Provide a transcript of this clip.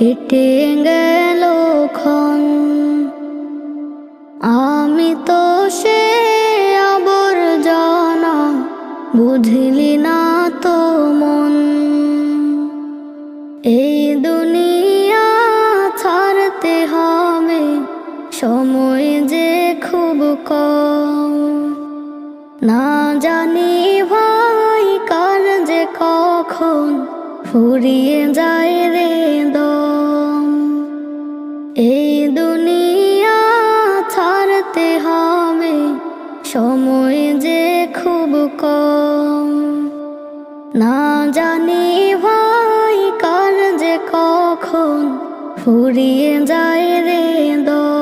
কেটে গেল ক্ষণ। আমি তো সে আবর্জনা, বুঝলি না তো মন। এই দুনিয়া ছাড়তে হবে, সময় যে খুব কম। না জানি ভাই কার যে কখন ফুরিয়ে যায় রে দম। এই দুনিয়া ছাড়তে হবে, সময় যে খুব কম। না জানি ভাই কার যে কখন ফুরিয়ে যায় রে দম।